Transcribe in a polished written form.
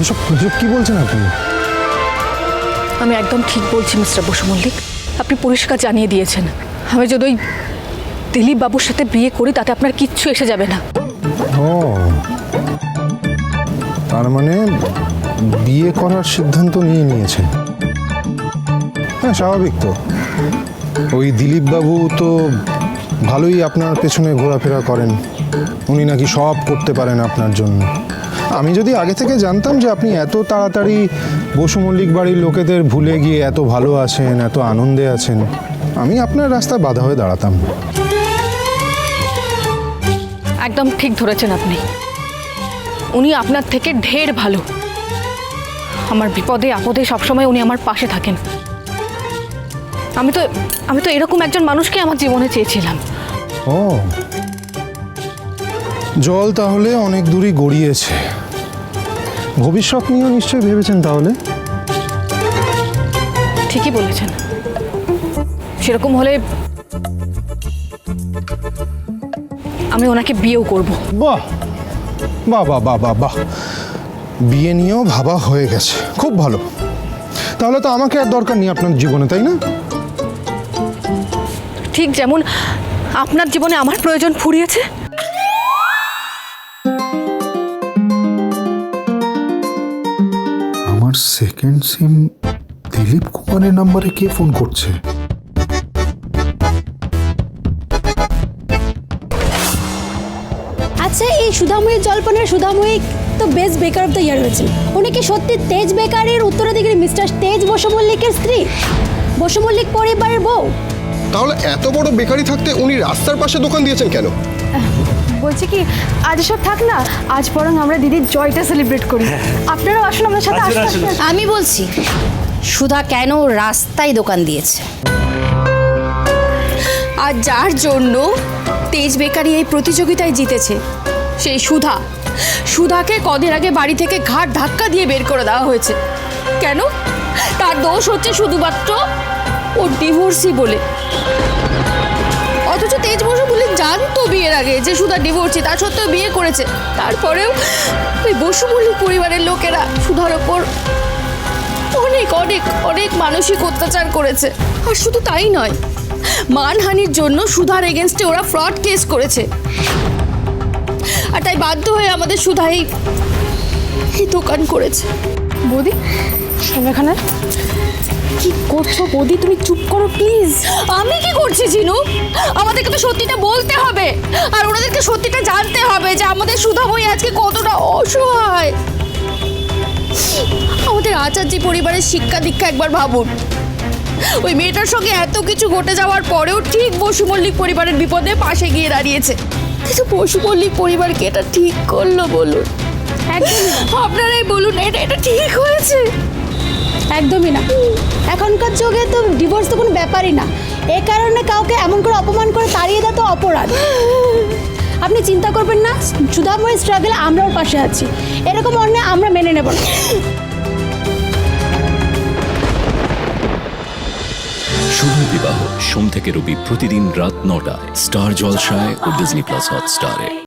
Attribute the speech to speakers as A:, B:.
A: এসব কি বলছেন আপনি?
B: আমি একদম ঠিক বলছি মিস্টার বসু মল্লিক। আপনি পরিষ্কার জানিয়ে দিয়েছেন আমি যদি ওই দিলীপ বাবুর সাথে বিয়ে করি তাতে আপনার কিচ্ছু এসে যাবে না।
A: ও, তার মানে বিয়ে করার সিদ্ধান্ত নিয়ে নিয়েছেন? হ্যাঁ, স্বাভাবিক তো। ওই দিলীপ বাবু তো ভালোই আপনার পেছনে ঘোরাফেরা করেন, উনি নাকি সব করতে পারেন আপনার জন্য। আমি যদি আগে থেকে জানতাম যে আপনি এত তাড়াতাড়ি বসু মল্লিক বাড়ির লোকেদের ভুলে গিয়ে এত ভালো আছেন, এত আনন্দে আছেন, আমি আপনার রাস্তায় বাধা হয়ে দাঁড়াতাম।
B: একদম ঠিক ধরেছেন আপনি। উনি আপনার থেকে ঢের ভালো। আমার বিপদে আপদে সবসময় উনি আমার পাশে থাকেন। আমি তো এরকম একজন মানুষকে আমার জীবনে চেয়েছিলাম।
A: ও, জল তাহলে অনেক দূরই গড়িয়েছে। ভবিষ্যৎ নিয়েও নিশ্চয়ই ভেবেছেন তাহলে?
B: ঠিকই বলেছেন। সেরকম হলে আমি ওনাকে বিয়েও করব।
A: বাহ বাহ বাহ বাহ বাহ বাহ, বিয়ে নিয়েও ভাবা হয়ে গেছে, খুব ভালো। তাহলে তো আমাকে আর দরকার নেই আপনার জীবনে, তাই না?
B: ঠিক যেমন আপনার জীবনে আমার প্রয়োজন ফুরিয়েছে।
C: আমার সেকেন্ড সিম দিলীপ কুমারের নাম্বারে কে ফোন করছে?
D: আচ্ছা, এই সুধাময়ী জলপানের সুধাময়ী তো বেস্ট বেকার অফ দ্য ইয়ার হয়েছে। উনি কি সত্যি তেজ বেকারির উত্তরাধিকারী মিস্টার তেজ বসু মল্লিকের স্ত্রী, বসু মল্লিক পরিবারের বউ?
E: তাহলে এত বড় বেকারি থাকতে উনি রাস্তার পাশে দোকান দিয়েছেন কেন?
F: বলছি কি, আজ সব থাক না, আজ বরং আমরা দিদির জয়টা সেলিব্রেট করি। আপনারাও আসুন আমাদের সাথে।
D: আমি বলছি সুধা কেন রাস্তায় দোকান দিয়েছে, আর যার জন্য তেজ বেকারি এই প্রতিযোগিতায় জিতেছে সেই সুধাকে কদিন আগে বাড়ি থেকে ঘাট ধাক্কা দিয়ে বের করে দেওয়া হয়েছে। কেন? তার দোষ হচ্ছে শুধুমাত্র ও ডিভোর্সি বলে। অথচ তেজ বসু মল্লিক জানতো বিয়ের আগে যে সুধা ডিভোর্সি, তা সত্ত্বেও বিয়ে করেছে। তারপরেও ওই বসু মল্লিক পরিবারের লোকেরা সুধার ওপর অনেক অনেক অনেক মানসিক অত্যাচার করেছে। আর শুধু তাই নয়, মানহানির জন্য সুধার এগেনস্টে ওরা ফ্রড কেস করেছে। আর তাই বাধ্য হয়ে আমাদের সুধা এই দোকান করেছে।
F: বৌদি, এখানে কি করছো? বৌদি তুমি চুপ করো প্লিজ।
D: আমি কি করছি জিনু? আমাদেরকে তো সত্যিটা বলতে হবে, আর ওনাদেরকে সত্যিটা জানতে হবে যে আমাদের সুধাময়ী আজকে কতটা অসহায়। আমাদের আচার্যি পরিবারের শিক্ষা দীক্ষা একবার ভাবুন। ওই মেয়েটার সঙ্গে এত কিছু ঘটে যাওয়ার পরেও ঠিক বসু মল্লিক পরিবারের বিপদে পাশে গিয়ে দাঁড়িয়েছে। কিন্তু বসু মল্লিক পরিবারকে এটা ঠিক করলো বলুন? আপনারাই বলুন, এটা ঠিক হয়েছে?
G: একদমই না। এখনকার যুগে তো ডিভোর্স তো কোনো ব্যাপারই না। এ কারণে কাউকে এমন করে অপমান করে তাড়িয়ে দেওয়া তো অপরাধ। আপনি চিন্তা করবেন না, সুধাময়ী স্ট্রাগলে আমরাও পাশে আছি। এরকম অন্যায় আমরা মেনে নেব না।
H: শুভ বিবাহ সোম থেকে রবি প্রতিদিন রাত ৯টায় স্টার জলসায় ও ডিজনি প্লাস হটস্টারে।